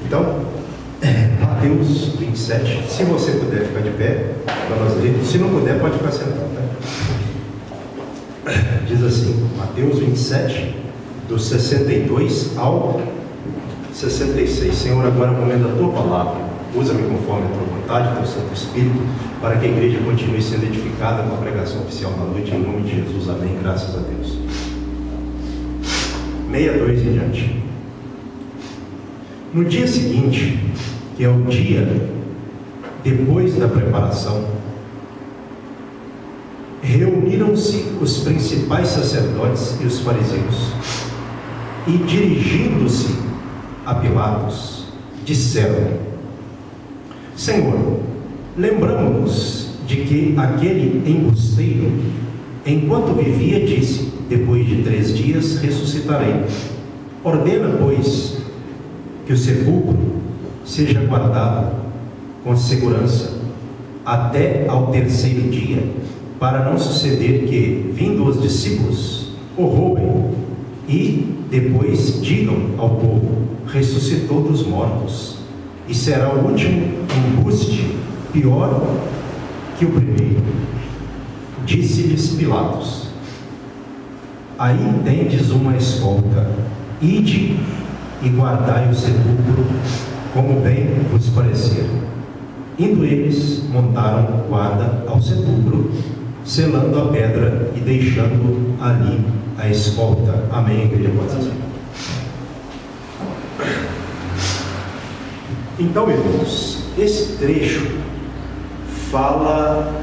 Então, Mateus 27, se você puder ficar de pé, para nós lermos. Se não puder, pode ficar sentado. Tá? Diz assim, Mateus 27, do 62 ao 66. Senhor, agora comendo a tua palavra, usa-me conforme a tua vontade, teu Santo Espírito, para que a igreja continue sendo edificada com a pregação oficial da noite, em nome de Jesus. Amém. Graças a Deus. 62 em diante. No dia seguinte, que é o dia depois da preparação, reuniram-se os principais sacerdotes e os fariseus, e dirigindo-se a Pilatos, disseram: Senhor, lembramos-nos de que aquele embusteiro, enquanto vivia, disse: depois de 3 dias ressuscitarei. Ordena, pois, que o sepulcro seja guardado com segurança até ao 3º dia, para não suceder que, vindo os discípulos, o roubem e depois digam ao povo: ressuscitou dos mortos, e será o último embuste pior que o primeiro. Disse-lhes Pilatos: aí tendes uma escolta, ide e guardai o sepulcro como bem vos parecer. Indo eles, montaram guarda ao sepulcro, selando a pedra e deixando ali a escolta. Amém, igreja, pode ser. Então, irmãos, esse trecho fala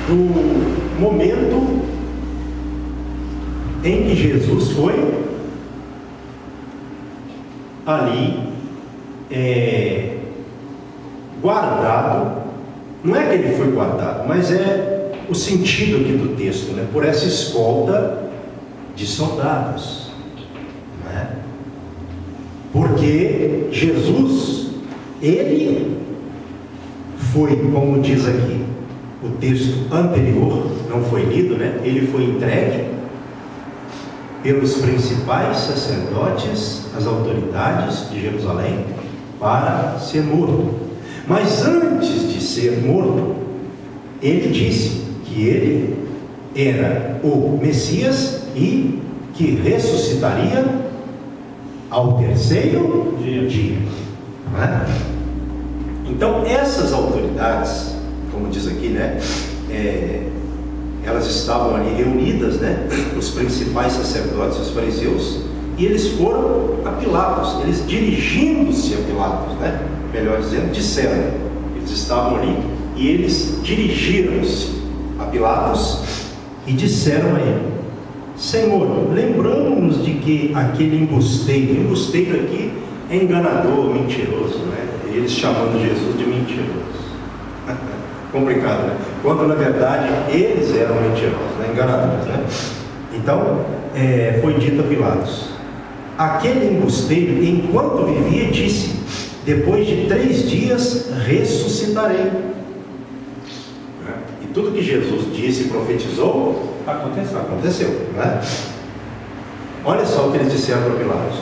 do momento em que Jesus foi ali guardado. Não é que ele foi guardado, mas é o sentido aqui do texto, né? Por essa escolta de soldados, né? Porque Jesus, ele foi, como diz aqui o texto anterior, não foi lido, né? Ele foi entregue pelos principais sacerdotes, as autoridades de Jerusalém, para ser morto. Mas antes de ser morto, ele disse que ele era o Messias e que ressuscitaria ao 3º dia. Né? Então, essas autoridades, como diz aqui, né, elas estavam ali reunidas, né, os principais sacerdotes e os fariseus, e eles foram a Pilatos. Eles, dirigindo-se a Pilatos, né, melhor dizendo, disseram, eles estavam ali e eles dirigiram-se a Pilatos e disseram a ele: Senhor, lembramos-nos de que aquele embusteiro aqui é enganador, mentiroso, né? Eles chamando Jesus de mentiroso. Complicado, né? Quando na verdade eles eram mentirosos, né? Enganadores, né? Então, foi dito a Pilatos: aquele embusteiro, enquanto vivia, disse: depois de 3 dias ressuscitarei. E tudo que Jesus disse e profetizou aconteceu, né? Olha só o que eles disseram para Pilatos,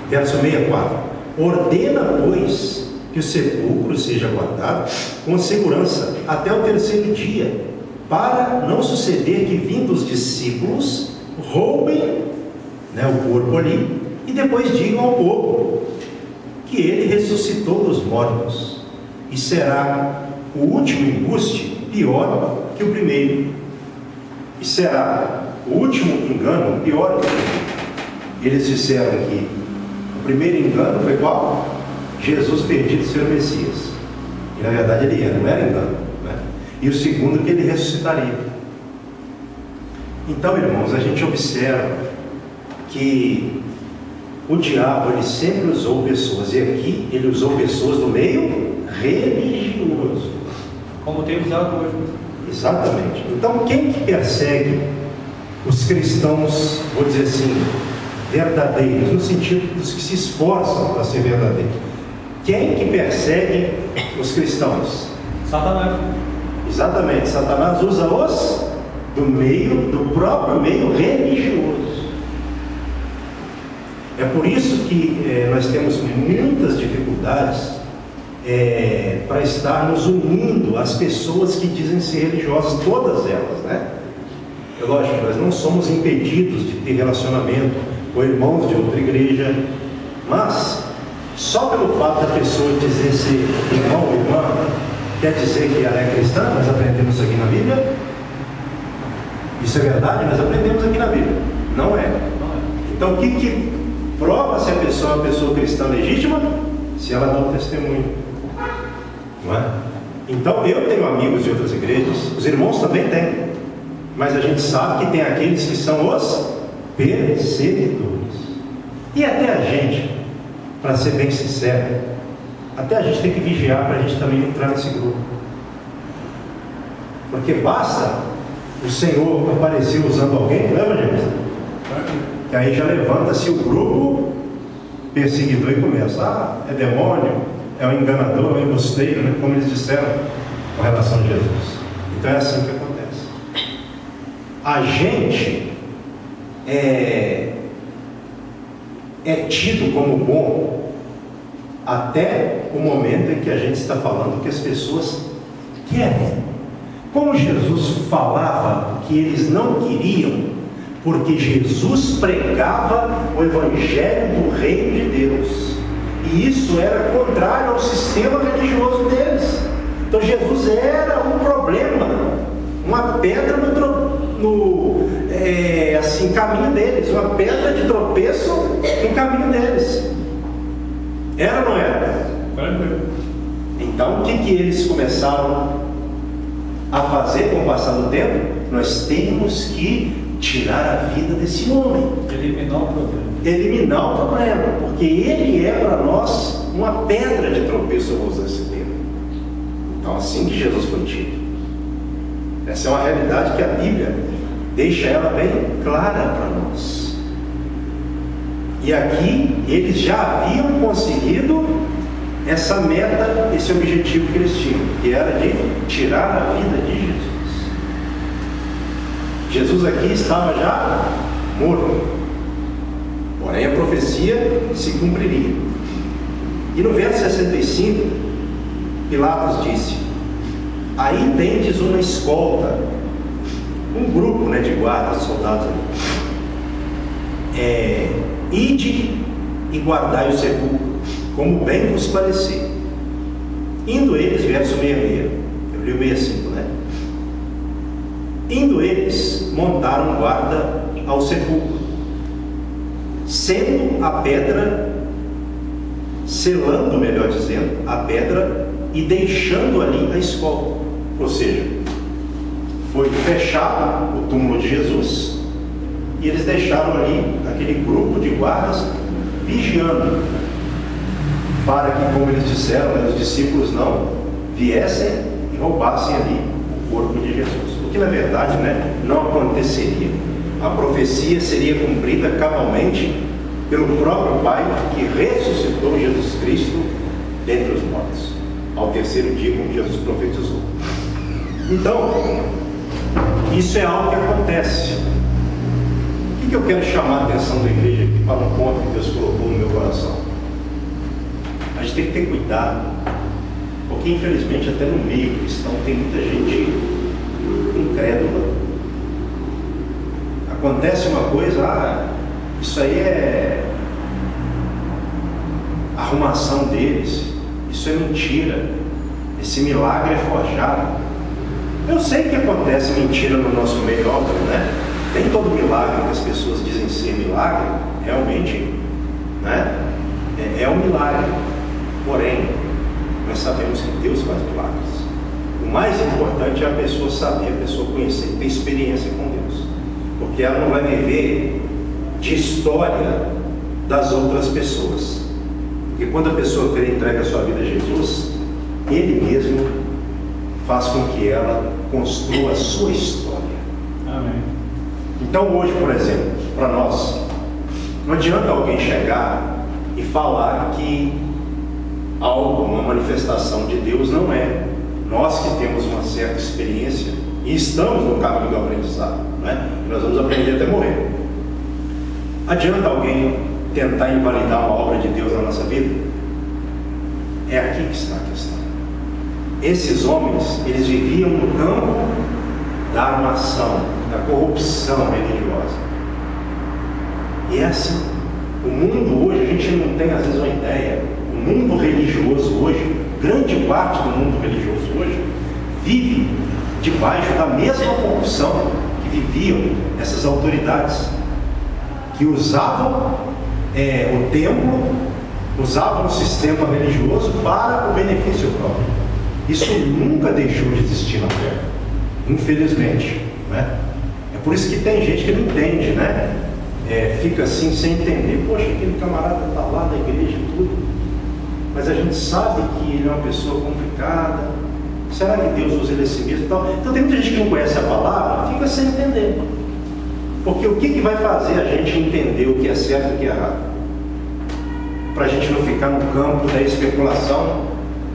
verso 64: ordena, pois, que o sepulcro seja guardado com segurança até o 3º dia, para não suceder que, vindo os discípulos, roubem, né, o corpo ali, e depois digam ao povo que ele ressuscitou dos mortos, e será o último embuste pior que o primeiro, e será o último engano pior que o primeiro. Eles disseram que o primeiro engano foi qual? Jesus perdido ser o Messias, e na verdade ele era, não era engano, né? E o segundo, que ele ressuscitaria. Então, irmãos, a gente observa que o diabo, ele sempre usou pessoas, e aqui ele usou pessoas do meio religioso, como tem usado hoje. Exatamente. Então, quem que persegue os cristãos, vou dizer assim, verdadeiros, no sentido dos que se esforçam para ser verdadeiros? Quem que persegue os cristãos? Satanás. Exatamente. Satanás usa os do próprio meio religioso. É por isso que nós temos muitas dificuldades para estar nos unindo às pessoas que dizem ser religiosas, todas elas, né? É lógico, nós não somos impedidos de ter relacionamento com irmãos de outra igreja, mas só pelo fato da pessoa dizer ser irmão ou irmã, quer dizer que ela é cristã. Nós aprendemos isso aqui na Bíblia. Isso é verdade? Nós aprendemos aqui na Bíblia. Não é. Então o que prova se a pessoa é uma pessoa cristã legítima? Se ela dá o testemunho. Não é? Então eu tenho amigos de outras igrejas, os irmãos também têm, mas a gente sabe que tem aqueles que são os perseguidores. E até a gente, para ser bem sincero, até a gente tem que vigiar para a gente também entrar nesse grupo. Porque basta o Senhor aparecer usando alguém, lembra, gente? Que aí já levanta-se o grupo perseguidor e começa: é demônio, é um enganador, é um embusteiro, né? Como eles disseram com relação a Jesus. Então é assim que acontece. A gente é tido como bom até o momento em que a gente está falando que as pessoas querem. Como Jesus falava que eles não queriam, porque Jesus pregava o Evangelho do Reino de Deus, e isso era contrário ao sistema religioso deles. Então Jesus era um problema, uma pedra no caminho deles, uma pedra de tropeço no caminho deles. Era ou não era? Então o que eles começaram a fazer com o passar do tempo? Nós temos que tirar a vida desse homem, eliminar o problema, porque ele é para nós uma pedra de tropeço, eu vou usar esse termo. Então assim que Jesus foi tido. Essa é uma realidade que a Bíblia deixa ela bem clara para nós. E aqui eles já haviam conseguido essa meta, esse objetivo que eles tinham, que era de tirar a vida de Jesus. Jesus aqui estava já morto, porém a profecia se cumpriria. E no verso 65, Pilatos disse: aí tendes uma escolta, um grupo de guardas, soldados, ide e guardai o sepulcro, como bem vos parecer. Indo eles, verso 66, eu li o 65, né? Indo eles, montaram guarda ao sepulcro, sendo a pedra, selando, melhor dizendo, a pedra e deixando ali a escolta. Ou seja, foi fechado o túmulo de Jesus e eles deixaram ali aquele grupo de guardas vigiando, para que, como eles disseram, os discípulos não viessem e roubassem ali o corpo de Jesus. O que na verdade não aconteceria. A profecia seria cumprida cabalmente pelo próprio Pai, que ressuscitou Jesus Cristo dentre os mortos, ao terceiro dia, como Jesus profetizou. Então, isso é algo que acontece. O que eu quero chamar a atenção da igreja aqui para um ponto que Deus colocou no meu coração? A gente tem que ter cuidado, porque infelizmente até no meio cristão tem muita gente incrédula. Acontece uma coisa, isso aí é arrumação deles, isso é mentira, esse milagre é forjado. Eu sei que acontece mentira no nosso meio, óbvio, né? Nem todo milagre que as pessoas dizem ser milagre, realmente, é um milagre. Porém, nós sabemos que Deus faz milagres. O mais importante é a pessoa saber, a pessoa conhecer, ter experiência com Deus. Porque ela não vai viver de história das outras pessoas. Porque quando a pessoa entrega a sua vida a Jesus, Ele mesmo faz com que ela construa a sua história. Amém. Então hoje, por exemplo, para nós, não adianta alguém chegar e falar que algo, uma manifestação de Deus não é. Nós que temos uma certa experiência e estamos no caminho do aprendizado, nós vamos aprender até morrer. Adianta alguém tentar invalidar uma obra de Deus na nossa vida? É aqui que está a questão. Esses homens, eles viviam no campo da armação, da corrupção religiosa. E é assim. O mundo hoje, a gente não tem às vezes uma ideia, o mundo religioso hoje, grande parte do mundo religioso hoje, vive debaixo da mesma corrupção que viviam essas autoridades, que usavam o templo, usavam o sistema religioso para o benefício próprio. Isso nunca deixou de existir na Terra, infelizmente, né? É por isso que tem gente que não entende, né? Fica assim sem entender. Poxa, aquele camarada está lá na igreja e tudo, mas a gente sabe que ele é uma pessoa complicada. Será que Deus usa ele assim mesmo? Então tem muita gente que não conhece a palavra, fica sem entender. Porque o que vai fazer a gente entender o que é certo e o que é errado? Para a gente não ficar no campo da especulação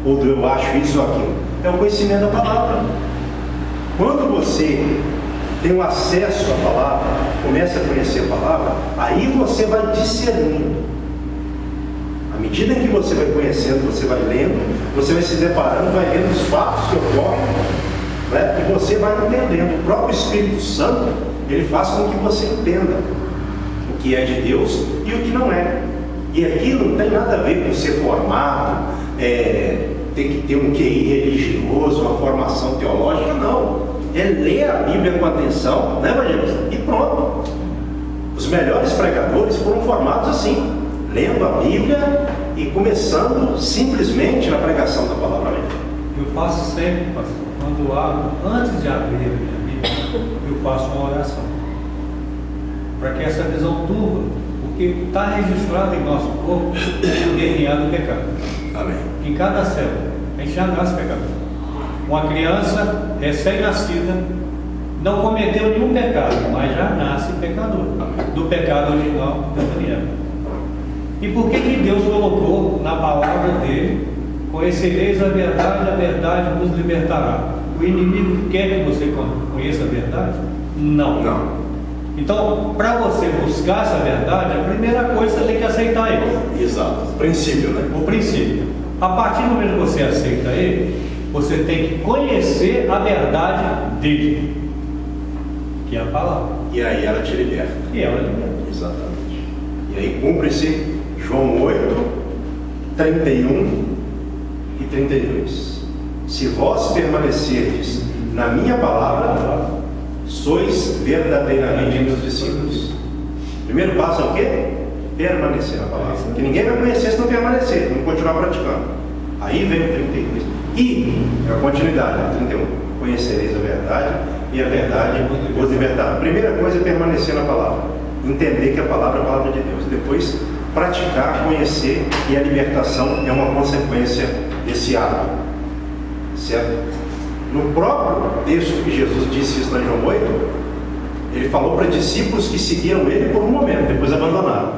ou do eu acho isso ou aquilo. É o conhecimento da palavra. Quando você tem o acesso à palavra, começa a conhecer a palavra, aí você vai discernindo. À medida em que você vai conhecendo, você vai lendo, você vai se deparando, vai vendo os fatos que ocorrem, né? E você vai entendendo. O próprio Espírito Santo, ele faz com que você entenda o que é de Deus e o que não é. E aqui não tem nada a ver com ser formado, ter que ter um QI religioso, uma formação teológica, não. É ler a Bíblia com atenção, né, evangelista? E pronto. Os melhores pregadores foram formados assim, lendo a Bíblia e começando simplesmente na pregação da palavra. Eu faço sempre, pastor, quando abro, antes de abrir a minha Bíblia, eu faço uma oração, para que essa visão turva, porque está registrado em nosso corpo o DNA do pecado. Amém. Em cada célula, a gente já nasce pecador. Uma criança recém-nascida não cometeu nenhum pecado, mas já nasce pecador. Do pecado original da Daniel. E por que Deus colocou na palavra dele: conhecereis a verdade vos libertará? O inimigo quer que você conheça a verdade? Não. Então, para você buscar essa verdade, a primeira coisa você tem que aceitar ele. Exato. O princípio, né? O princípio. A partir do momento que você aceita ele, você tem que conhecer a verdade dele, que é a palavra. E aí ela te liberta. Exatamente. E aí cumpre-se João 8, 31 e 32. Se vós permanecerdes na minha palavra, sois verdadeiramente meus discípulos. Primeiro passo é o quê? Permanecer na palavra. Que ninguém vai conhecer se não permanecer, não continuar praticando. Aí vem o 32. E a continuidade, 31. Conhecereis a verdade e a verdade vos libertará. A primeira coisa é permanecer na palavra. Entender que a palavra é a palavra de Deus. Depois, praticar, conhecer, e a libertação é uma consequência desse ato. Certo? No próprio texto que Jesus disse isso lá em João 8, ele falou para discípulos que seguiram ele por um momento, depois abandonaram.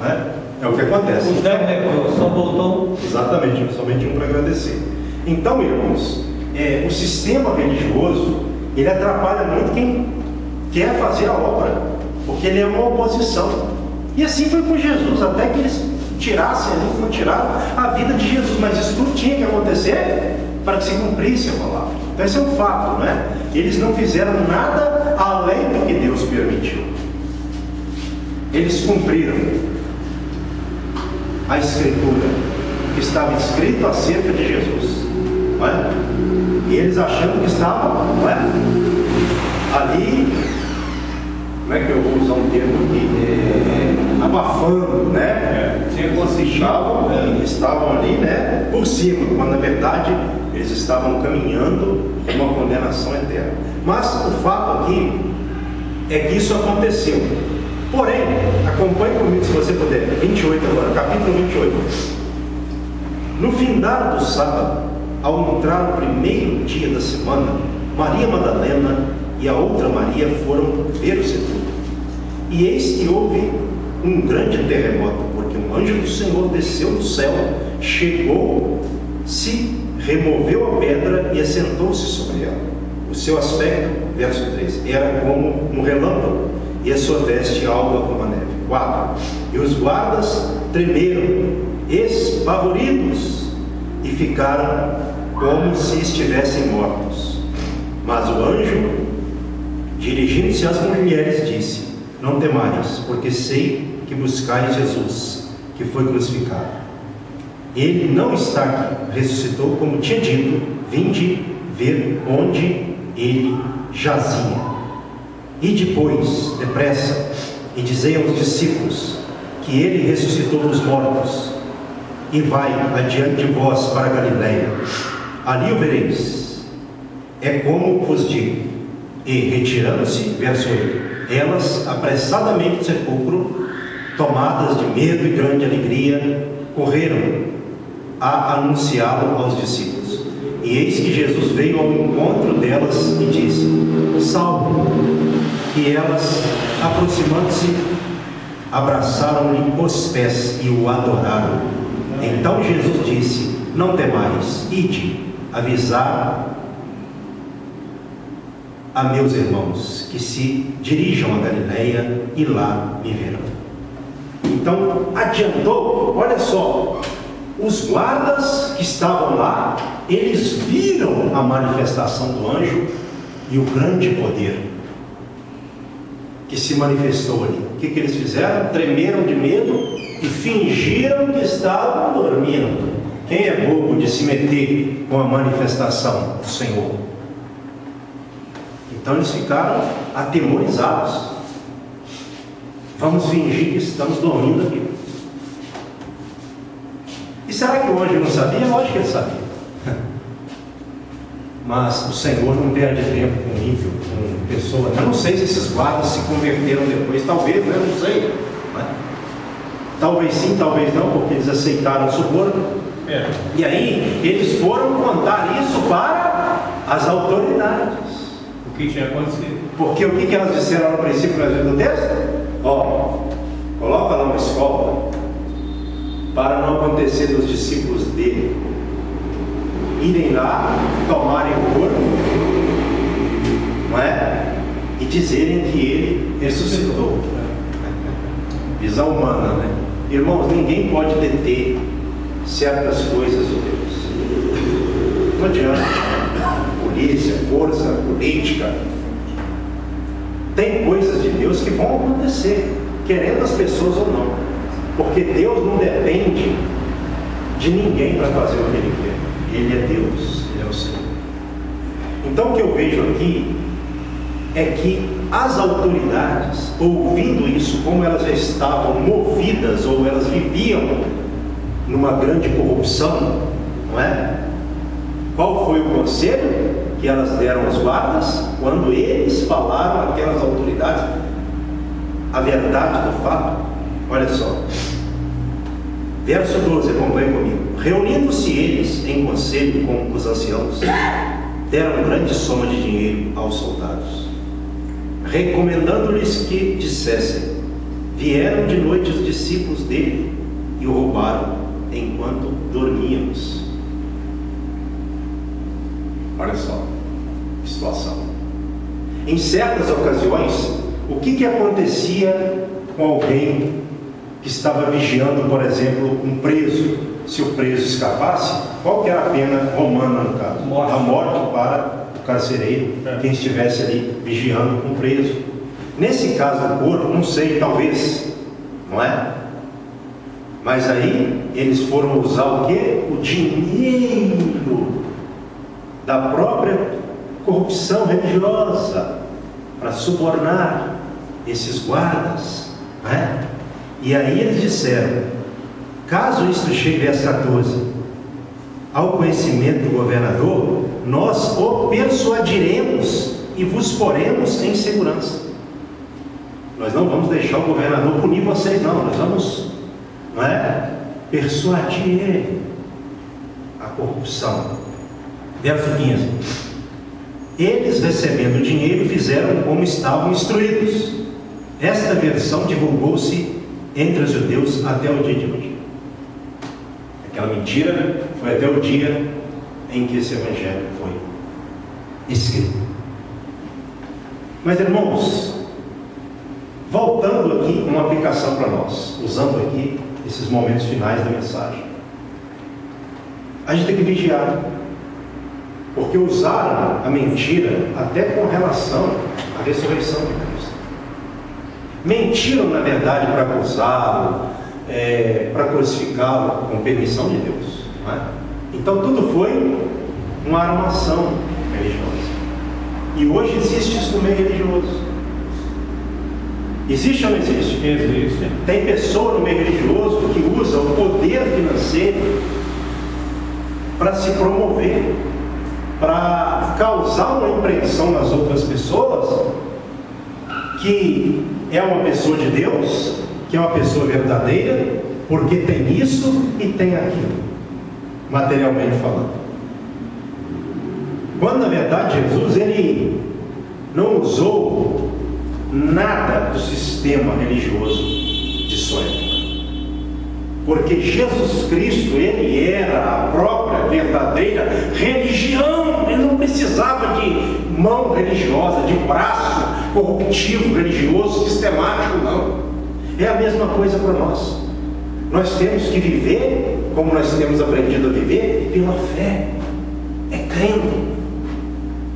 Né? É o que acontece. Os 10 leprosos só voltou. Exatamente, somente um para agradecer. Então, irmãos, o sistema religioso, ele atrapalha muito quem quer fazer a obra, porque ele é uma oposição. E assim foi com Jesus, até que eles tirassem ali, foram tirar a vida de Jesus, mas isso tudo tinha que acontecer para que se cumprisse a palavra. Então esse é um fato, não é? Eles não fizeram nada além do que Deus permitiu. Eles cumpriram a Escritura, que estava escrito acerca de Jesus, não é? E eles achando que estavam, não é? Ali, como é que eu vou usar um termo aqui? Abafando, né? Estavam ali, né? Por cima, quando na verdade eles estavam caminhando em uma condenação eterna. Mas o fato aqui é que isso aconteceu. Porém, acompanhe comigo se você puder, 28 agora, capítulo 28. No findar do sábado, ao entrar no primeiro dia da semana, Maria Madalena e a outra Maria foram ver o sepulcro. E eis que houve um grande terremoto, porque um anjo do Senhor desceu do céu, chegou, se removeu a pedra e assentou-se sobre ela. O seu aspecto, verso 3, era como um relâmpago, e a sua veste alva como a neve. 4. E os guardas tremeram, espavoridos, e ficaram como se estivessem mortos. Mas o anjo, dirigindo-se às mulheres, disse: não temais, porque sei que buscais Jesus, que foi crucificado. Ele não está aqui, ressuscitou, como tinha dito. Vinde ver onde ele jazia. E depois, depressa, e dizei aos discípulos que ele ressuscitou dos mortos, e vai adiante de vós para Galiléia. Ali o vereis. É como vos digo. E retirando-se, verso 8, elas apressadamente do sepulcro, tomadas de medo e grande alegria, correram a anunciá-lo aos discípulos. E eis que Jesus veio ao encontro delas e disse: salve. E elas, aproximando-se, abraçaram-lhe os pés e o adoraram. Então Jesus disse: não temais, ide avisar a meus irmãos que se dirijam a Galiléia e lá me verão. Então adiantou, olha só, os guardas que estavam lá, eles viram a manifestação do anjo e o grande poder que se manifestou ali. O que eles fizeram? Tremeram de medo e fingiram que estavam dormindo. Quem é bobo de se meter com a manifestação do Senhor? Então eles ficaram atemorizados. Vamos fingir que estamos dormindo aqui. E será que o anjo não sabia? Lógico que ele sabia. Mas o Senhor não perde tempo com ímpio, com pessoa. Eu não sei se esses guardas se converteram depois, talvez, né? Não sei. Né? Talvez sim, talvez não, porque eles aceitaram o suborno. E aí eles foram contar isso para as autoridades. O que tinha acontecido? Porque o que elas disseram no princípio do texto? Coloca lá uma escola para não acontecer dos discípulos dele irem lá, tomarem o corpo, não é? E dizerem que ele ressuscitou. Visão humana, né? Irmãos, ninguém pode deter certas coisas de Deus. Não adianta. Polícia, força, política. Tem coisas de Deus que vão acontecer, querendo as pessoas ou não. Porque Deus não depende de ninguém para fazer o que Ele quer. Ele é Deus, Ele é o Senhor. Então o que eu vejo aqui é que as autoridades, ouvindo isso, como elas já estavam movidas, ou elas viviam numa grande corrupção, não é? Qual foi o conselho que elas deram aos guardas? Quando eles falaram àquelas autoridades a verdade do fato, olha só, verso 12, acompanhe comigo. Reunindo-se eles em conselho com os anciãos, deram grande soma de dinheiro aos soldados, recomendando-lhes que dissessem: vieram de noite os discípulos dele e o roubaram enquanto dormíamos. Olha só que situação. Em certas ocasiões, o que acontecia com alguém que estava vigiando, por exemplo, um preso? Se o preso escapasse, qual que era a pena romana no caso? Morte. A morte para o carcereiro, quem estivesse ali vigiando um preso. Nesse caso do corpo, não sei, talvez, não é? Mas aí eles foram usar o quê? O dinheiro da própria corrupção religiosa para subornar esses guardas, não é? E aí eles disseram: caso isto chegue, verso 14, ao conhecimento do governador, nós o persuadiremos e vos poremos em segurança. Nós não vamos deixar o governador punir vocês, não. Nós vamos, não é, persuadir ele a corrupção. Verso 15. Eles, recebendo o dinheiro, fizeram como estavam instruídos. Esta versão divulgou-se entre os judeus até o dia de hoje. Aquela mentira foi até o dia em que esse evangelho foi escrito. Mas, irmãos, Voltando aqui, uma aplicação para nós, usando aqui esses momentos finais da mensagem. A gente tem que vigiar, porque usaram a mentira até com relação à ressurreição de Cristo. Mentiram, na verdade, para acusá-lo, para crucificá-lo, com permissão de Deus. Não é? Então tudo foi uma armação religiosa. E hoje existe isso no meio religioso. Existe ou não existe? Existe. Tem pessoa no meio religioso que usa o poder financeiro para se promover, para causar uma impressão nas outras pessoas que é uma pessoa de Deus, que é uma pessoa verdadeira, porque tem isso e tem aquilo, materialmente falando. Quando na verdade Jesus, ele não usou nada do sistema religioso de sua época, porque Jesus Cristo, ele era a própria verdadeira religião. Ele não precisava de mão religiosa, de braço corruptivo religioso sistemático, não. É a mesma coisa para nós. Nós temos que viver como nós temos aprendido a viver, pela fé, é crendo,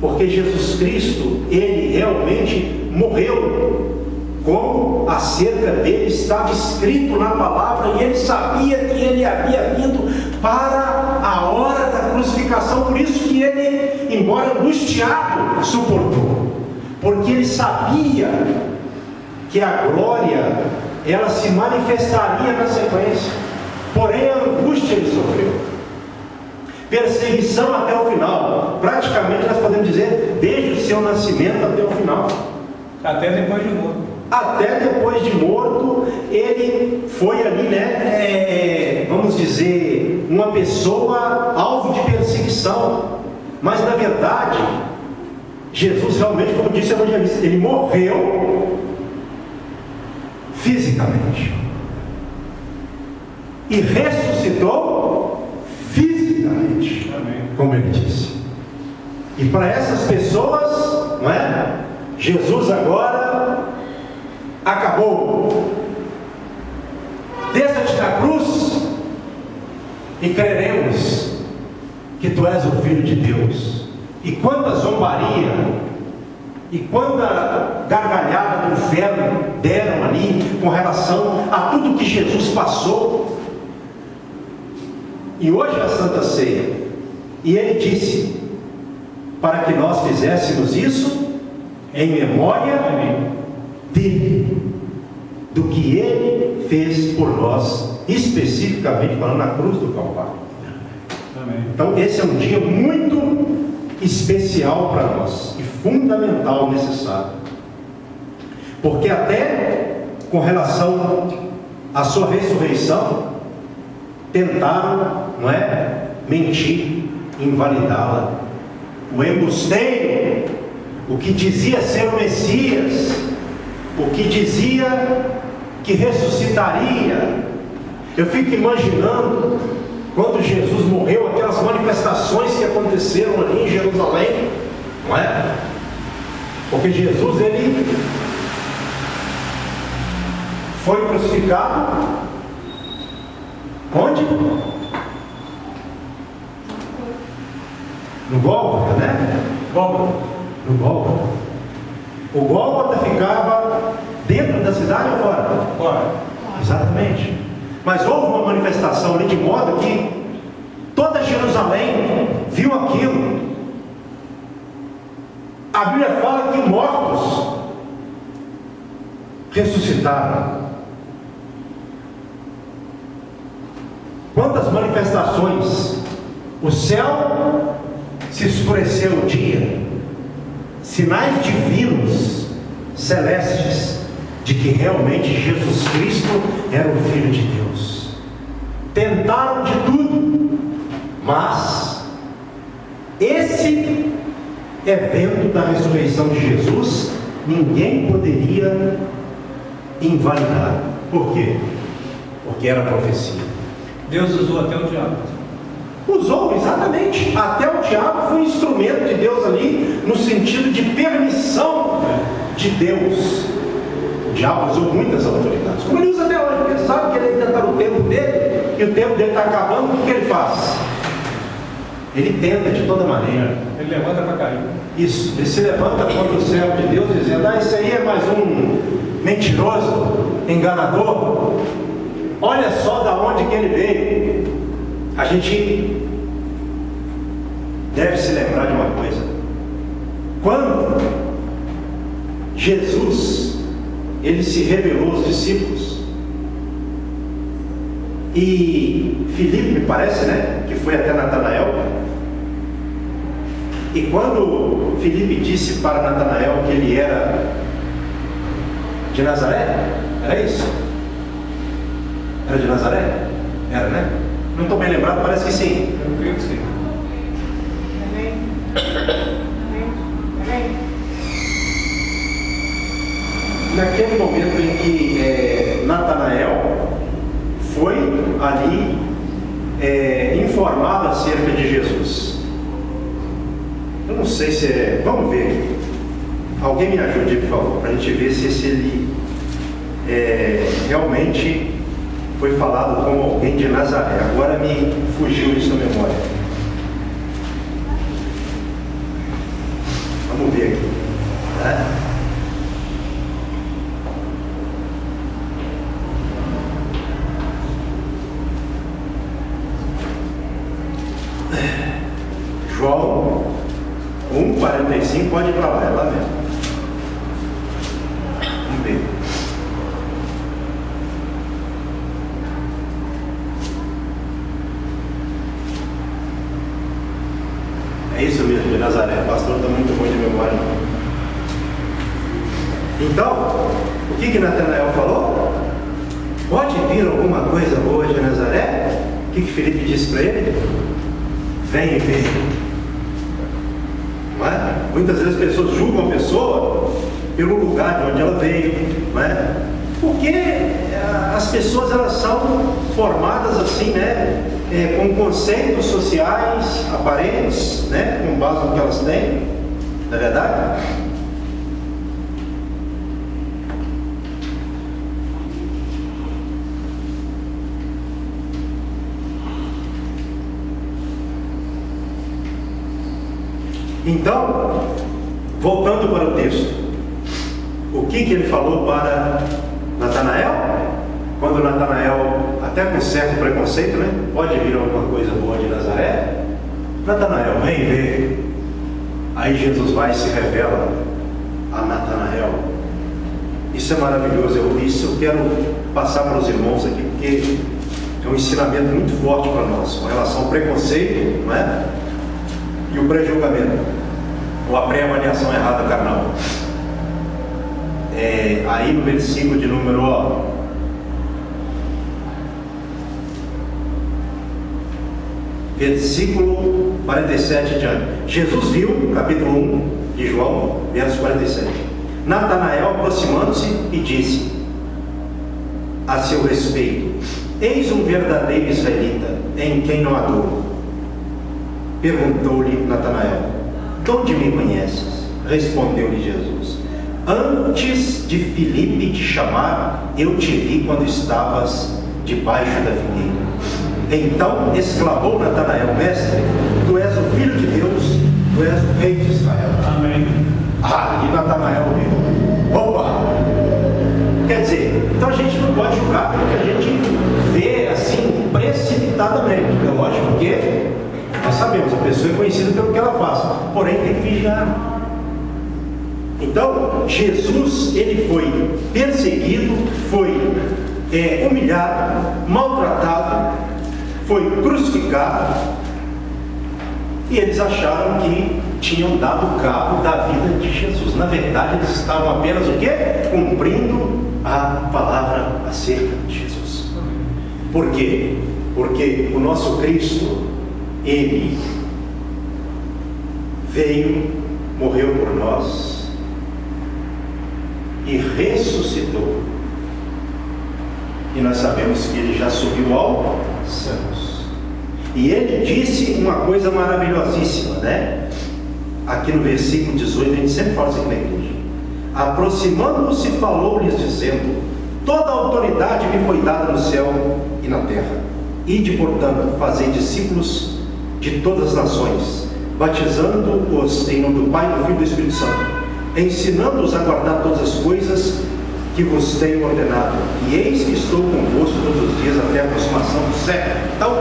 porque Jesus Cristo, ele realmente morreu, como acerca dele estava escrito na palavra, e ele sabia que ele havia vindo para a hora da crucificação. Por isso que ele, embora angustiado, suportou, porque ele sabia que a glória, ela se manifestaria na sequência. Porém a angústia ele sofreu, perseguição até o final, praticamente nós podemos dizer desde o seu nascimento até o final, até depois de morto. Até depois de morto, ele foi ali, vamos dizer, uma pessoa alvo de perseguição. Mas na verdade, Jesus realmente, como disse o evangelista, ele morreu fisicamente e ressuscitou fisicamente. Amém. Como ele disse. E para essas pessoas, não é? Jesus agora acabou. Desça-te da cruz e creremos que tu és o Filho de Deus. E quanta zombaria e quanta gargalhada do inferno deram ali com relação a tudo que Jesus passou. E hoje é a Santa Ceia, e ele disse para que nós fizéssemos isso em memória dele, do que ele fez por nós, especificamente falando na cruz do Calvário. Amém. Então esse é um dia muito especial para nós e fundamental, necessário, porque até com relação à sua ressurreição tentaram, não é, mentir, invalidá-la. O embusteiro, o que dizia ser o Messias, o que dizia que ressuscitaria. Eu fico imaginando quando Jesus morreu, aquelas manifestações que aconteceram ali em Jerusalém, não é? Porque Jesus, ele foi crucificado onde? No Gólgota, né? Gólgota. No Gólgota. O Gólgota ficava dentro da cidade ou fora? Fora. Exatamente. Mas houve uma manifestação ali de modo que toda Jerusalém viu aquilo. A Bíblia fala que mortos ressuscitaram. Quantas manifestações! O céu se escureceu o dia, sinais divinos, celestes, de que realmente Jesus Cristo era o Filho de Deus. Tentaram de tudo, mas esse evento da ressurreição de Jesus ninguém poderia invalidar. Por quê? Porque era profecia. Deus usou até o diabo. Usou, exatamente. Até o diabo foi um instrumento de Deus ali, no sentido de permissão de Deus. O diabo usou muitas autoridades, como ele usa até hoje, porque ele sabe que ele ainda está no tempo dele, e o tempo dele está acabando. O que ele faz? Ele tenta de toda maneira. Ele levanta para cair. Isso, ele se levanta contra o servo de Deus, dizendo: esse aí é mais um mentiroso, enganador. Olha só da onde que ele veio. A gente deve se lembrar de uma coisa: quando Jesus ele se revelou aos discípulos, e Filipe, me parece, né, que foi até Natanael, e quando Filipe disse para Natanael que ele era de Nazaré, era isso? Era de Nazaré? Era, né? Não estou bem lembrado, parece que sim. Eu creio que sim. Naquele momento em que Natanael foi ali informado acerca de Jesus. Eu não sei se é... Vamos ver aqui. Alguém me ajude, por favor, para a gente ver se ele realmente foi falado como alguém de Nazaré. Agora me fugiu isso da memória. Vamos ver aqui. João 1,45, pode ir para lá, é lá mesmo. Vamos ver. É isso mesmo, de Nazaré. O pastor está muito ruim de memória, não. Então, o que Natanael falou? Pode vir alguma coisa boa de Nazaré? O que Filipe disse para ele? Vem e vê. Não é? Muitas vezes as pessoas julgam a pessoa pelo lugar de onde ela veio, não é? Porque as pessoas elas são formadas assim, né? Com conceitos sociais aparentes, né? Com base no que elas têm, não é verdade? Então, voltando para o texto, o que ele falou para Natanael? Quando Natanael, até com certo preconceito, né? Pode vir alguma coisa boa de Nazaré? Natanael, vem ver. Aí Jesus vai e se revela a Natanael. Isso é maravilhoso. Isso eu quero passar para os irmãos aqui, porque é um ensinamento muito forte para nós, com relação ao preconceito, não é? E o pré-julgamento, ou a pré-avaliação errada carnal. Aí no versículo de número versículo 47 diante. Jesus viu, capítulo 1 de João, verso 47. Natanael aproximando-se e disse a seu respeito: eis um verdadeiro israelita, em quem não há dolo. Perguntou-lhe Natanael: de onde me conheces? Respondeu-lhe Jesus: antes de Filipe te chamar, eu te vi quando estavas debaixo da figueira. Então exclamou Natanael: mestre, tu és o Filho de Deus, tu és o Rei de Israel. Amém. E Natanael viu. Opa! Quer dizer, então a gente não pode julgar porque a gente vê assim precipitadamente. É lógico que nós sabemos, a pessoa é conhecida pelo que ela faz, porém tem que vigiar. Então, Jesus, ele foi perseguido, foi humilhado, maltratado, foi crucificado, e eles acharam que tinham dado cabo da vida de Jesus. Na verdade, eles estavam apenas o quê? Cumprindo a palavra acerca de Jesus. Por quê? Porque o nosso Cristo, ele veio, morreu por nós e ressuscitou. E nós sabemos que ele já subiu ao céus. E ele disse uma coisa maravilhosíssima, né? Aqui no versículo 18, a gente sempre fala assim na igreja: Aproximando-se, falou-lhes, dizendo: toda a autoridade me foi dada no céu e na terra. Ide, portanto, fazei discípulos de todas as nações, batizando-os em nome do Pai, do Filho e do Espírito Santo, ensinando-os a guardar todas as coisas que vos tenho ordenado. E eis que estou convosco todos os dias até a consumação do século. Então,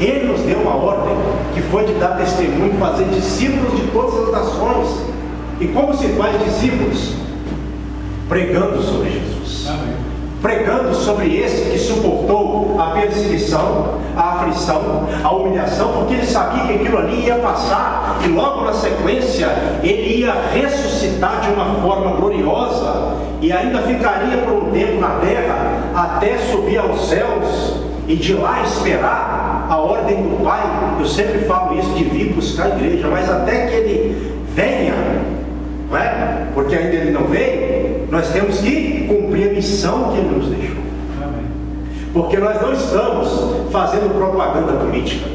Ele nos deu uma ordem que foi de dar testemunho, fazer discípulos de todas as nações. E como se faz discípulos? Pregando sobre Jesus. Amém. Pregando sobre esse que suportou a perseguição, a aflição, a humilhação, porque ele sabia que aquilo ali ia passar e logo na sequência ele ia ressuscitar de uma forma gloriosa e ainda ficaria por um tempo na terra até subir aos céus e de lá esperar a ordem do Pai. Eu sempre falo isso, de vir buscar a igreja, mas até que ele venha, não é? Porque ainda ele não veio, nós temos que cumprir a missão que ele nos deixou. Amém. Porque nós não estamos fazendo propaganda política,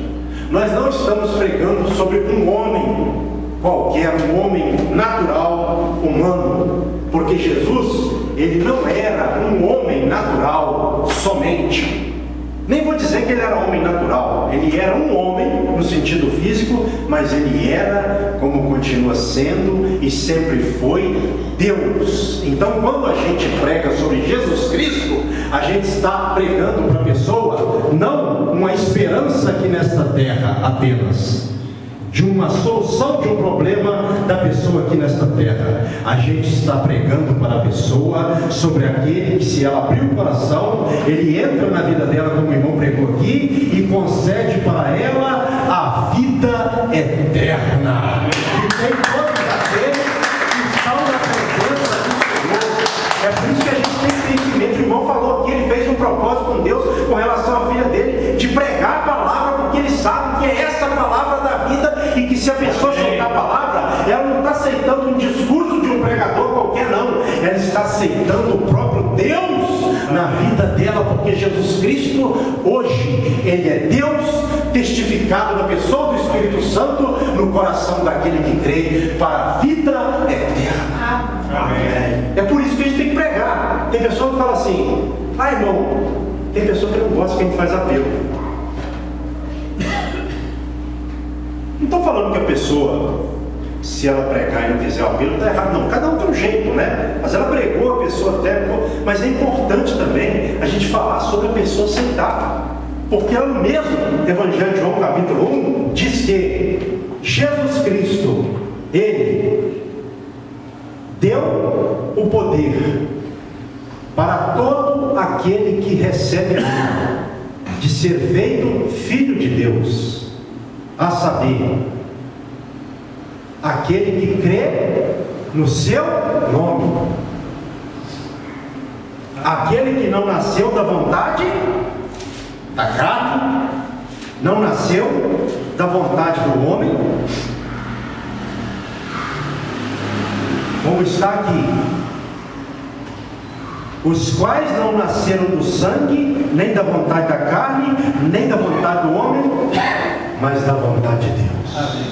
nós não estamos pregando sobre um homem qualquer, um homem natural, humano, porque Jesus, ele não era um homem natural somente. Nem vou dizer que ele era homem natural, ele era um homem no sentido físico, mas ele era, como continua sendo e sempre foi, Deus. Então, quando a gente prega sobre Jesus Cristo, a gente está pregando para a pessoa não uma esperança aqui nesta terra apenas, de uma solução de um problema da pessoa aqui nesta terra. A gente está pregando para a pessoa sobre aquele que, se ela abrir o coração, ele entra na vida dela, como o irmão pregou aqui, e concede para ela a vida eterna. E tem todos aqueles que estão na presença do Senhor. É por isso que a gente tem conhecimento. O irmão falou aqui, ele fez um propósito com Deus com relação à filha dele, de pregar a palavra, porque ele sabe que é essa palavra da vida, e que se a pessoa soltar a palavra, ela não está aceitando um discurso de um pregador qualquer, não. Ela está aceitando o próprio Deus na vida dela, porque Jesus Cristo, hoje, Ele é Deus testificado na pessoa do Espírito Santo no coração daquele que crê para a vida eterna. Amém. É por isso que a gente tem que pregar. Tem pessoa que fala assim: ah, irmão, tem pessoa que não gosta que a gente faz apelo. Não estou falando que a pessoa, se ela pregar e não fizer o apelo, está errado, não. Cada um tem um jeito, né? Mas ela pregou, a pessoa até. Mas é importante também a gente falar sobre a pessoa aceitar. Porque ela mesmo, Evangelho de João, capítulo 1, diz que Jesus Cristo, Ele deu o poder para todo aquele que recebe de ser feito filho de Deus, a saber, aquele que crê no seu nome, aquele que não nasceu da vontade da carne, não nasceu da vontade do homem, como está aqui, os quais não nasceram do sangue, nem da vontade da carne, nem da vontade do homem, mas da vontade de Deus. Amém.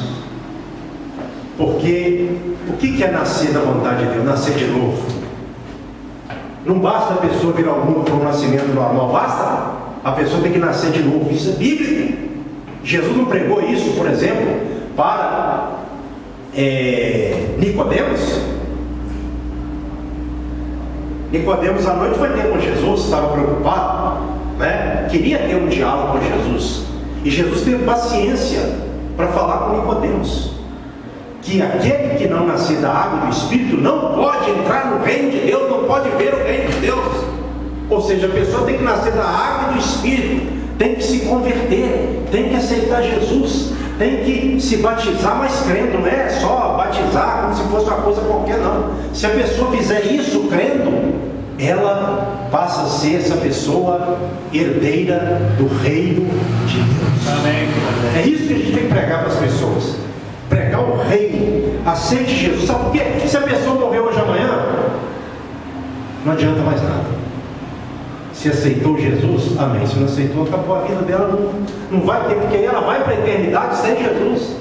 Porque o que é nascer da vontade de Deus? Nascer de novo. Não basta a pessoa vir ao mundo por um nascimento normal, basta. A pessoa tem que nascer de novo. Isso é bíblico. Jesus não pregou isso, por exemplo, para Nicodemos. Nicodemos à noite foi ter com Jesus, estava preocupado, né? Queria ter um diálogo com Jesus. E Jesus teve paciência para falar com Nicodemos, que aquele que não nascer da água e do Espírito não pode entrar no reino de Deus, não pode ver o reino de Deus. Ou seja, a pessoa tem que nascer da água e do Espírito, tem que se converter, tem que aceitar Jesus, tem que se batizar, mas crendo, não é só batizar como se fosse uma coisa qualquer, não. Se a pessoa fizer isso crendo, ela passa a ser essa pessoa herdeira do reino de Deus. Amém. É isso que a gente tem que pregar para as pessoas. Pregar o reino. Aceite Jesus. Sabe por quê? Se a pessoa morrer hoje amanhã, não adianta mais nada. Se aceitou Jesus, amém. Se não aceitou, acabou a vida dela, não vai ter, porque ela vai para a eternidade sem Jesus.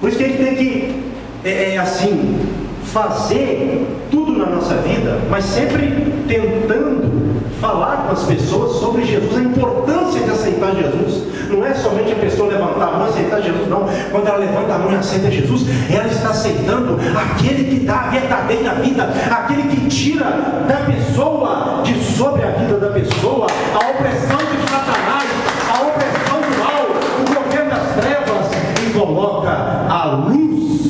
Por isso que a gente tem que, assim, fazer tudo na nossa vida, mas sempre tentando falar com as pessoas sobre Jesus, a importância de aceitar Jesus. Não é somente a pessoa levantar a mão e aceitar Jesus, não. Quando ela levanta a mão e aceita Jesus, ela está aceitando aquele que dá a verdadeira vida, aquele que tira da pessoa, de sobre a vida da pessoa, a opressão de Satanás, a opressão do mal, o governo das trevas, e coloca a luz,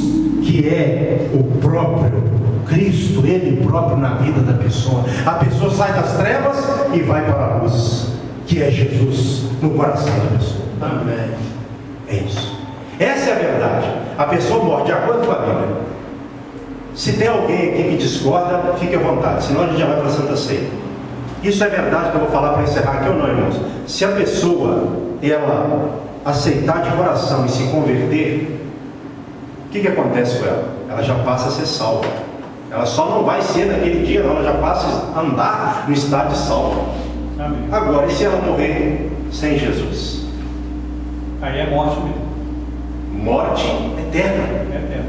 que é o próprio Cristo, Ele próprio na vida da pessoa. A pessoa sai das trevas e vai para a luz, que é Jesus no coração da pessoa. Amém. É isso. Essa é a verdade. A pessoa morre de acordo com a Bíblia. Se tem alguém aqui que discorda, fique à vontade, senão a gente já vai para a Santa Ceia. Isso é verdade que eu vou falar para encerrar aqui ou não, irmãos? Se a pessoa, ela aceitar de coração e se converter, o que acontece com ela? Ela já passa a ser salva. Ela só não vai ser naquele dia, não. Ela já passa a andar no estado de salvo. Amém. Agora, e se ela morrer sem Jesus? Aí é morte mesmo. Morte eterna. Eterna.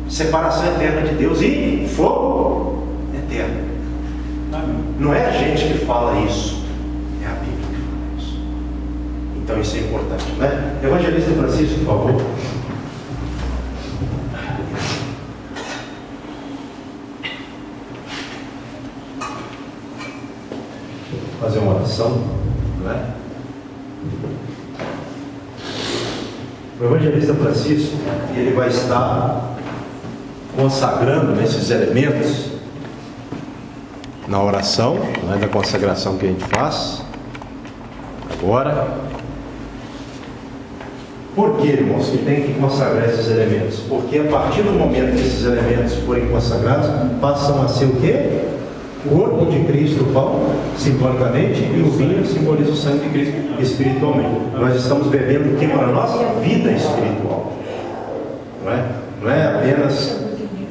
Separação eterna de Deus e fogo eterno. Amém. Não é a gente que fala isso, é a Bíblia que fala isso. Então isso é importante, né? Evangelista Francisco, por favor. Fazer uma oração, não é? O evangelista Francisco, ele vai estar consagrando esses elementos na oração, não é, da consagração que a gente faz agora. Por que, irmãos, que tem que consagrar esses elementos? Porque a partir do momento que esses elementos forem consagrados, passam a ser o quê? O corpo de Cristo, o pão, simbolicamente, e o vinho simboliza o sangue de Cristo espiritualmente. Nós estamos bebendo o que para nós? Vida espiritual. Não é apenas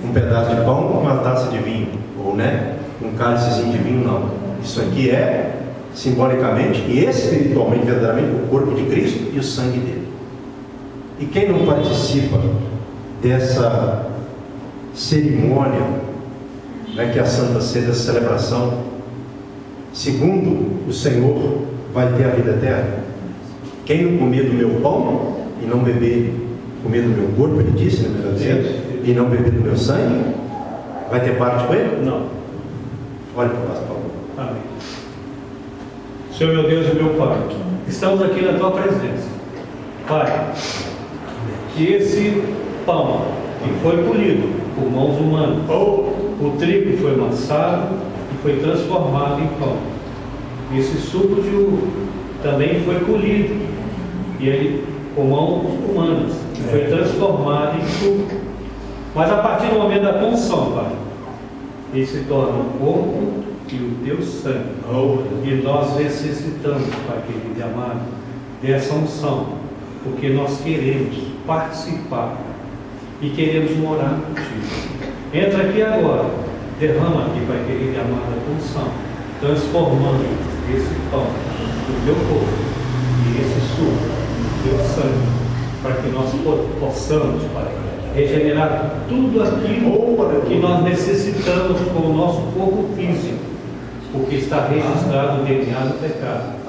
um pedaço de pão com uma taça de vinho, ou um cálicezinho de vinho, não. Isso aqui é simbolicamente e espiritualmente, verdadeiramente, o corpo de Cristo e o sangue dele. E quem não participa dessa cerimônia, que é a Santa Ceia, dessa celebração, segundo o Senhor, vai ter a vida eterna? Quem não comer do meu pão e não beber, comer do meu corpo, ele disse, né, melhor dizendo, e não beber do meu sangue, vai ter parte com ele? Não. Olha para nós, Paulo. Amém. Senhor meu Deus e meu Pai, estamos aqui na Tua presença. Pai, que esse pão que foi colhido por mãos humanas, o trigo foi amassado e foi transformado em pão. Esse suco de uva também foi colhido e ele com mãos humanas e foi transformado em suco. Mas a partir do momento da punção, Pai, ele se torna o corpo e o Teu sangue. E nós necessitamos, Pai querido e amado, dessa unção, porque nós queremos participar e queremos morar contigo. Entra aqui agora, derrama aqui, Pai querido e amado, a unção, transformando esse pão do Teu corpo e esse suco do Teu sangue, para que nós possamos, Pai, regenerar tudo aquilo que nós necessitamos com o nosso corpo físico, porque está registrado o DNA do pecado.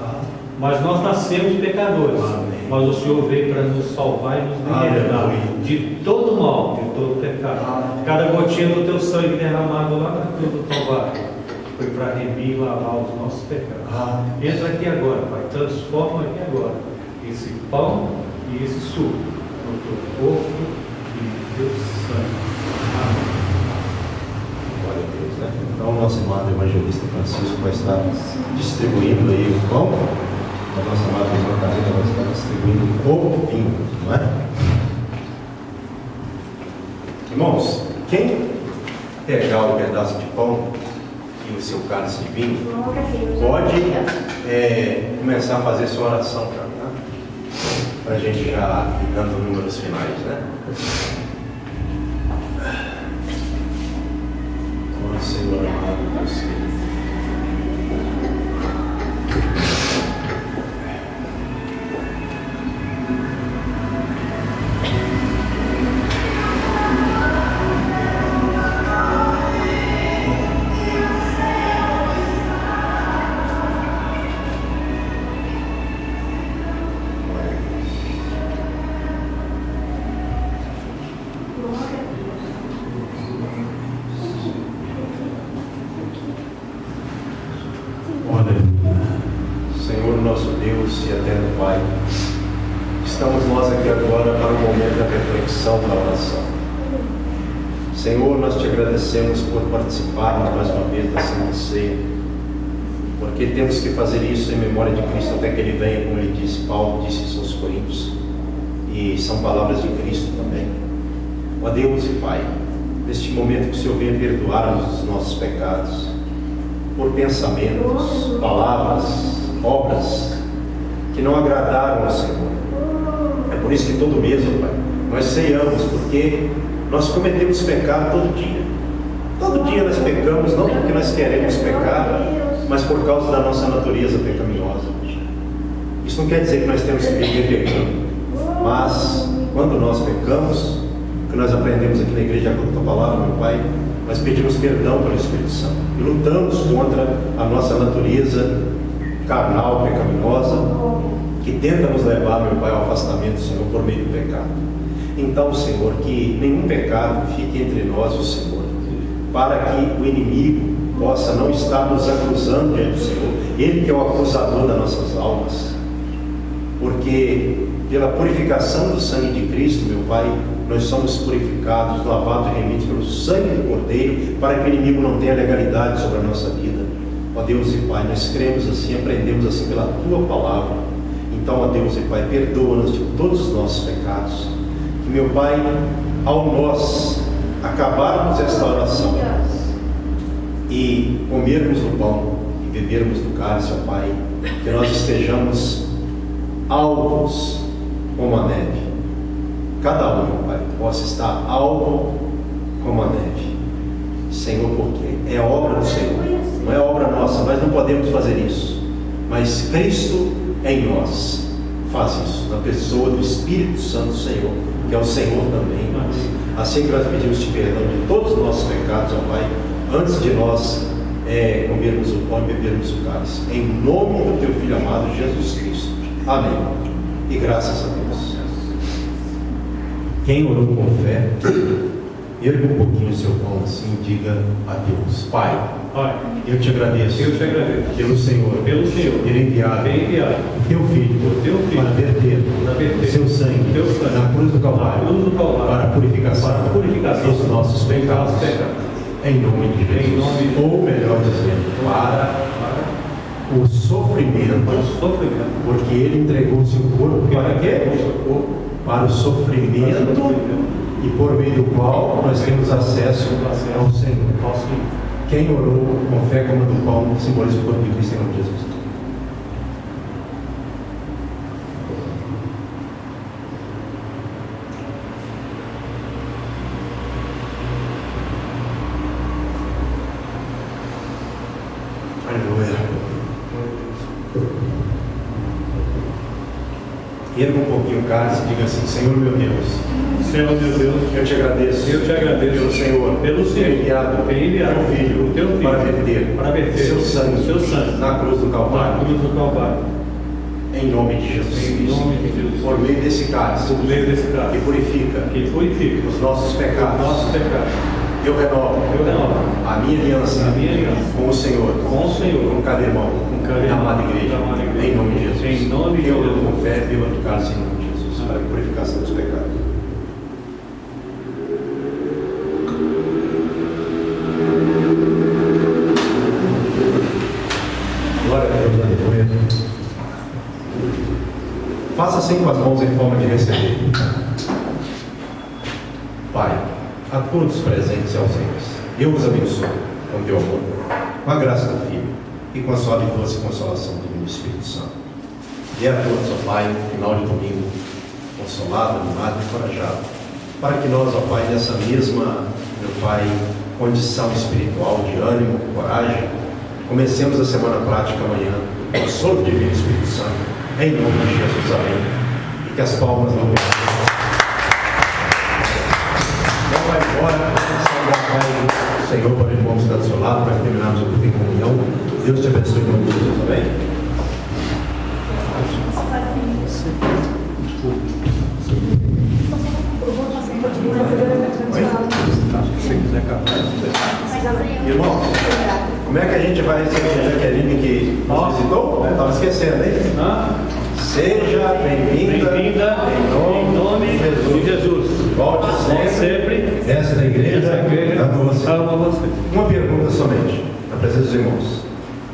Mas nós nascemos pecadores, mas o Senhor veio para nos salvar e nos libertar de todo mal, de todo pecado. Cada gotinha do Teu sangue derramado lá na cruz do Calvário foi para remir e lavar os nossos pecados. Entra aqui agora, Pai, transforma aqui agora esse pão e esse suco no Teu corpo e no Teu sangue. Amém. Glória a Deus, né? Então o nosso amado evangelista Francisco vai estar distribuindo aí o pão. A nossa amada irmã Carina vai estar distribuindo o vinho, não é? Irmãos, quem pegar o pedaço de pão e o seu cálice de vinho, pode começar a fazer sua oração para a gente já ir dando números finais, né? Ó Senhor amado, Deus querido. eterno Pai, estamos nós aqui agora para o momento da reflexão da oração. Senhor, nós te agradecemos por participarmos mais uma vez da Santa Ceia, porque temos que fazer isso em memória de Cristo até que Ele venha, como Ele disse, Paulo disse isso aos Coríntios, e são palavras de Cristo também. Ó Deus e Pai, neste momento que o Senhor venha perdoar-nos os nossos pecados, por pensamentos, palavras, obras que não agradaram ao Senhor. É por isso que todo mês, ó Pai, nós ceiamos, porque nós cometemos pecado todo dia. Todo dia nós pecamos, não porque nós queremos pecar, mas por causa da nossa natureza pecaminosa. Isso não quer dizer que nós temos que viver pecando, mas quando nós pecamos, o que nós aprendemos aqui na igreja com a tua palavra, meu Pai, nós pedimos perdão pelo Espírito Santo e lutamos contra a nossa natureza carnal, pecaminosa, que tenta nos levar, meu Pai, ao afastamento do Senhor por meio do pecado. Então, Senhor, que nenhum pecado fique entre nós e o Senhor, para que o inimigo possa não estar nos acusando diante do Senhor, Ele que é o acusador das nossas almas, porque pela purificação do sangue de Cristo, meu Pai, nós somos purificados, lavados e remidos pelo sangue do Cordeiro, para que o inimigo não tenha legalidade sobre a nossa vida. Ó Deus e Pai, nós cremos assim, aprendemos assim pela Tua palavra. Então, ó Deus e Pai, perdoa-nos de todos os nossos pecados. Que, meu Pai, ao nós acabarmos esta oração e comermos do pão e bebermos do cálice, ó Pai, que nós estejamos alvos como a neve. Cada um, meu Pai, possa estar alvo como a neve. Senhor, porque é obra do Senhor, não é obra nossa, nós não podemos fazer isso, mas Cristo em nós faz isso, na pessoa do Espírito Santo, Senhor, que é o Senhor também em nós. Assim que nós pedimos-te perdão de todos os nossos pecados, ó Pai, antes de nós comermos o pão e bebermos o cálice, em nome do Teu Filho amado, Jesus Cristo. Amém. E graças a Deus. Quem orou com fé, erga um pouquinho o seu pão assim e diga a Deus: Pai, eu te agradeço pelo Senhor ter enviado o Teu Filho para verter o seu sangue na cruz do Calvário para a purificação dos nossos pecados, em nome de Jesus, ou melhor dizendo, para o sofrimento, porque Ele entregou o seu corpo para quê? Para o sofrimento, e por meio do qual nós temos acesso ao Senhor. Quem orou com fé como do pão simboliza o corpo de Cristo em nome de Jesus. Erga um pouquinho o cálice e diga assim: Senhor meu Deus, eu te agradeço pelo Senhor enviado o Teu Filho para verter seu sangue na cruz do Calvário, em nome de Jesus Cristo, por meio desse cálice que purifica os nossos pecados. Eu renovo a minha aliança com o Senhor, com cada irmão, a amada igreja, em nome de Jesus. Eu oro com fé, beba do cálice em nome de Jesus, para a purificação dos pecados. Glória a Deus, aleluia. Faça assim com as mãos em forma de receber. Pai, a todos presentes e ausentes, eu os abençoo com Teu amor, com a graça do Filho e com a sua doce consolação do Divino Espírito Santo. E a todos, ó Pai, no final de domingo, consolado, animado e encorajado, para que nós, ó Pai, nessa mesma, meu Pai, condição espiritual de ânimo, coragem, comecemos a semana prática amanhã, com o consolo do Divino Espírito Santo, em nome de Jesus, amém. E que as palmas não vai embora, o Senhor para o irmão que está do seu lado, para terminarmos o culto em comunhão. Deus te abençoe em nome de Jesus, amém? Irmão, como é que a gente vai receber a Jaqueline que nos visitou? Estava esquecendo, hein? Seja bem-vinda em nome de Jesus. Volte sempre. Esta igreja ama você. Uma pergunta somente, na presença dos irmãos.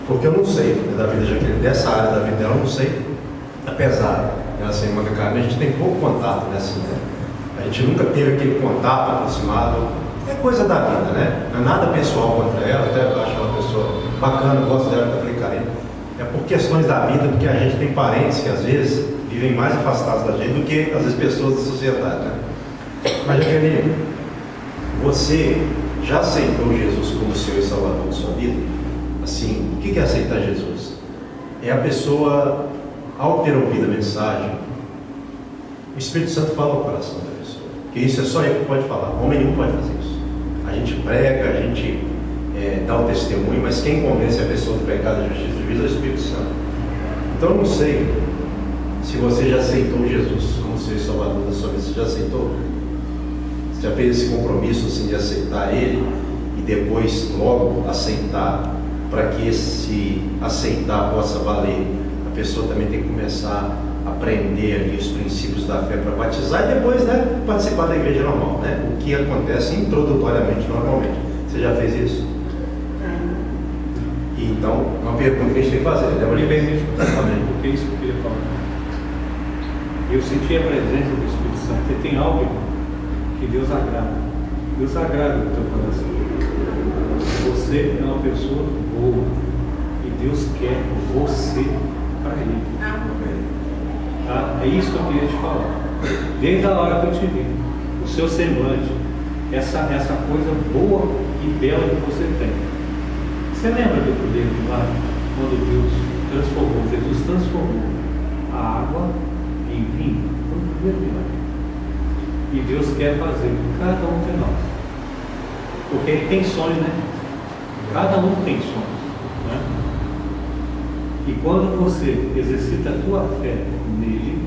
Porque eu não sei da vida de Jaqueline, dessa área da vida dela, eu não sei. Apesar dela ser irmã da carne, a gente tem pouco contato nessa, né? A gente nunca teve aquele contato aproximado. É coisa da vida, né? Não é nada pessoal contra ela, até eu acho ela uma pessoa bacana, eu gosto dela, daquele carinho. É por questões da vida, porque a gente tem parentes que às vezes vivem mais afastados da gente do que às vezes pessoas da sociedade, né? Mas Jaqueline, você já aceitou Jesus como Senhor e Salvador de sua vida? Assim, o que é aceitar Jesus? É a pessoa, ao ter ouvido a mensagem, o Espírito Santo fala ao coração da pessoa. Porque isso é só ele que pode falar, homem nenhum pode fazer isso. A gente prega, a gente dá o testemunho, mas quem convence a pessoa do pecado, da justiça e do juízo é o Espírito Santo. Então eu não sei se você já aceitou Jesus como Senhor e Salvador da sua vida. Você já aceitou? Você já fez esse compromisso assim, de aceitar Ele e depois logo aceitar, para que esse aceitar possa valer? A pessoa também tem que começar a aprender ali os princípios da fé para batizar e depois, né, participar da igreja normal, né? O que acontece introdutoriamente, normalmente. Você já fez isso? E então, uma pergunta que a gente tem que fazer, né? Porque isso que eu queria falar. Eu senti a presença do Espírito Santo. E tem algo que Deus agrada. Deus agrada o teu coração. Você é uma pessoa boa e Deus quer você para Ele. Tá? É isso que eu queria te falar. Desde a hora que eu te vi, o seu semblante, essa coisa boa e bela que você tem. Você lembra do poder do mar? Quando Deus transformou, Jesus transformou a água em vinho? Foi o primeiro milagre. E Deus quer fazer com cada um de nós. Porque Ele tem sonhos, né? Cada um tem sonhos, né? E quando você exercita a tua fé nele,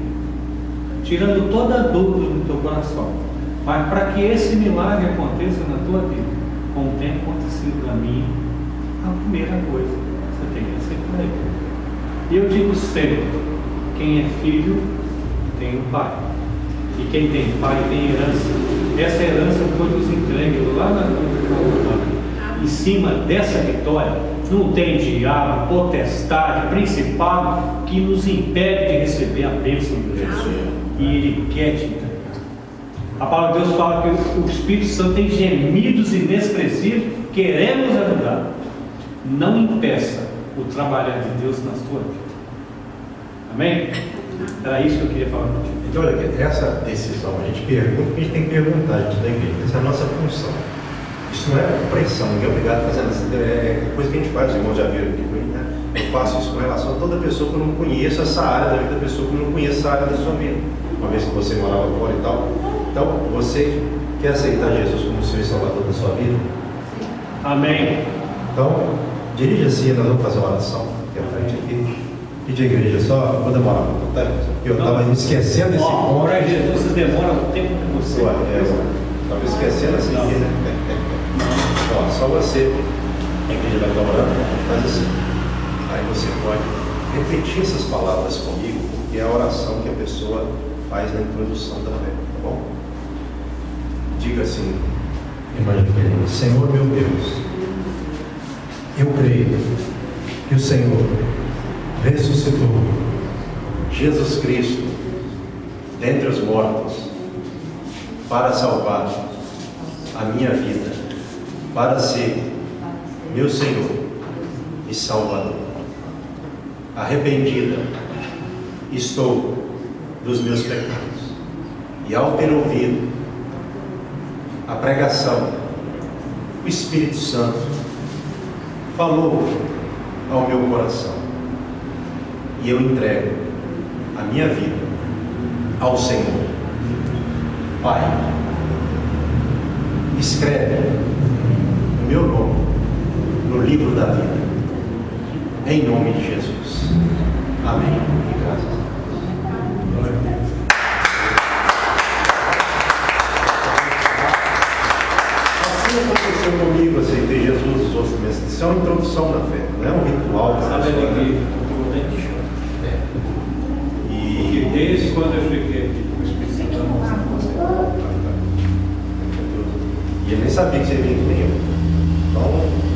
tirando toda a dúvida do teu coração, mas para que esse milagre aconteça na tua vida, como tem acontecido na minha, a primeira coisa, você tem que aceitar Ele. E eu digo sempre, quem é filho tem um pai. E quem tem pai tem herança. Essa herança foi nos entregue lá na cruz. Em cima dessa vitória, não tem diabo, potestade, principado que nos impede de receber a bênção de Deus. E Ele quer te entregar. A palavra de Deus fala que o Espírito Santo tem gemidos inexpressíveis, queremos ajudar. Não impeça o trabalhar de Deus na sua vida. Amém? Era isso que eu queria falar contigo. Então, olha aqui, essa decisão, a gente pergunta porque a gente tem que perguntar, a gente da igreja. Essa é a nossa função. Isso não é pressão, ninguém é obrigado a fazer nada. É coisa que a gente faz, os irmãos já viram aqui, né? Eu faço isso com relação a toda pessoa que eu não conheço essa área da vida da pessoa, que eu não conheço essa área da sua vida. Uma vez que você morava fora e tal. Então, você quer aceitar Jesus como Senhor e Salvador da sua vida? Amém. Então, dirija-se, nós vamos fazer uma oração aqui à frente aqui. Pedir a igreja só, vou demorar um pouco, tá? Eu estava me esquecendo desse ponto. Para Jesus você demora um tempo com você. Estava esquecendo assim, né? Ó, só você, a igreja vai estar orando, faz assim. Aí você pode repetir essas palavras comigo, porque é a oração que a pessoa faz na introdução da fé, tá bom? Diga assim, irmã Jaqueline: Senhor meu Deus, eu creio que o Senhor ressuscitou Jesus Cristo dentre os mortos para salvar a minha vida, para ser meu Senhor e Salvador. Arrependida estou dos meus pecados, e ao ter ouvido a pregação, o Espírito Santo falou ao meu coração, e eu entrego a minha vida ao Senhor. Pai, escreve o meu nome no livro da vida, em nome de Jesus. Amém. E graças a Deus. Glória a Deus. Assim aconteceu comigo, aceitei Jesus, os outros meses. Isso é uma introdução na fé, não é um ritual. Sabe, E quando eu cheguei aqui, o Espírito Santo não. E ele nem sabia que você vinha aqui nenhum. Então,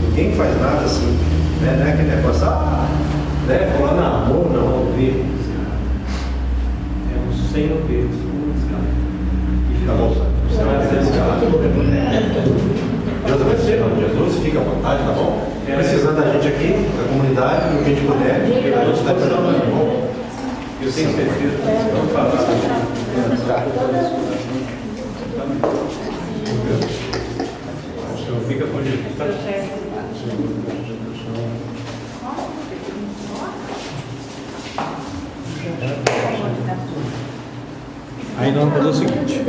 ninguém faz nada assim, né? Não é aquele negócio, né? Falar na amor, não, ouvir. É um sem ouvir. Tá bom, você vai ser escalado. Deus abençoe, em nome de Jesus, fica à vontade, tá bom? Precisando da gente aqui, da comunidade, no que a gente puder, a gente está precisando, tá bom? Eu tenho certeza que vamos falar. O senhor fica com Jesus, tá? Aí nós vamos fazer o seguinte.